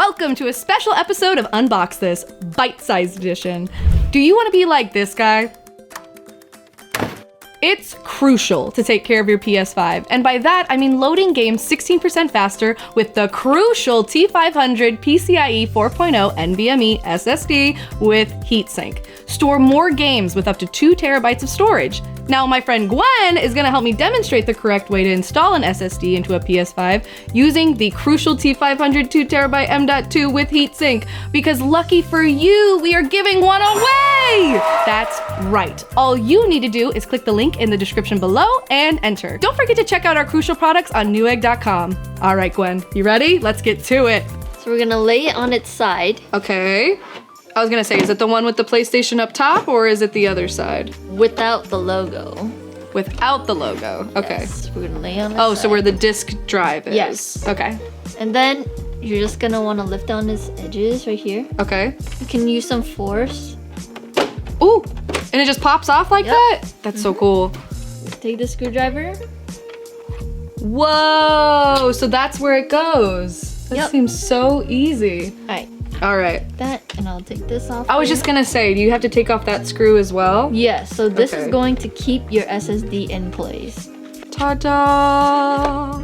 welcome to a special episode of Unbox This, bite-sized edition. Do you want to be like this guy? It's crucial to take care of your PS5, and by that I mean loading games 16% faster with the crucial T500 PCIe 4.0 NVMe SSD with heatsink. Store more games with up to 2 terabytes of storage. Now my friend Gwen is gonna help me demonstrate the correct way to install an SSD into a PS5 using the crucial T500 2TB M.2 with heatsink, because lucky for you, we are giving one away! That's right. All you need to do is click the link in the description below and enter. Don't forget to check out our crucial products on Newegg.com. All right, Gwen, you ready? Let's get to it. So we're gonna lay it on its side. Okay. I was gonna say, is it the one with the PlayStation up top or is it the other side? Without the logo. Without the logo, okay. Yes, we're gonna lay on its Oh, side. so where the disk drive is? Yes. Okay. And then you're just gonna wanna lift down its edges right here. Okay. You can use some force. Ooh, and it just pops off like that? That's so cool. Take the screwdriver. Whoa, so that's where it goes. That seems so easy. Alright, All right. that, and I'll take this off. I was here. just gonna say, do you have to take off that screw as well? Yes, so this Okay. is going to keep your SSD in place. Ta-da!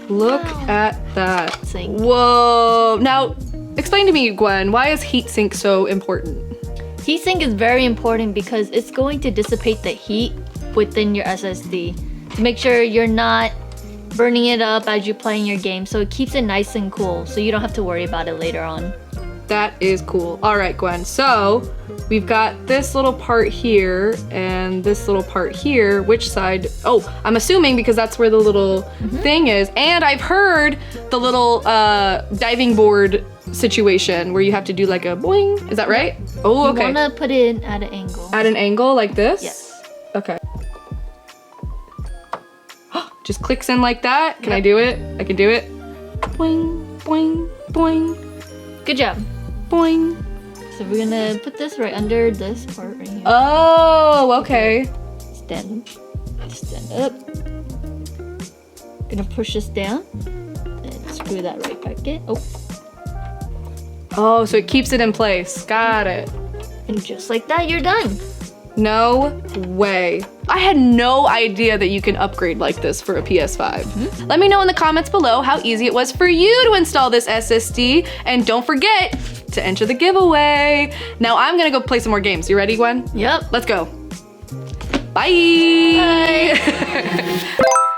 Look at that. Sink. Whoa. Now, explain to me, Gwen, why is heatsink so important? Heatsink is very important because it's going to dissipate the heat within your SSD to make sure you're not burning it up as you're playing your game, so it keeps it nice and cool so you don't have to worry about it later on. That is cool. All right, Gwen. So we've got this little part here and this little part here. Which side? Oh, I'm assuming because that's where the little thing is. And I've heard the little diving board situation where you have to do like a boing. Is that right? Oh, okay. You wanna put it at an angle. At an angle like this? Yes. Okay. Just clicks in like that. Can I do it? I can do it. Boing, boing, boing, Good job. boing. So we're gonna put this right under this part right here. Oh, okay. Stand up. Gonna push this down and screw that right back in. Oh, Oh, so it keeps it in place. Got it. and just like that, you're done. No way. I had no idea that you can upgrade like this for a PS5. Let me know in the comments below how easy it was for you to install this SSD, and don't forget to enter the giveaway. Now I'm gonna go play some more games. You ready, Gwen? Yep. Let's go. Bye. Bye.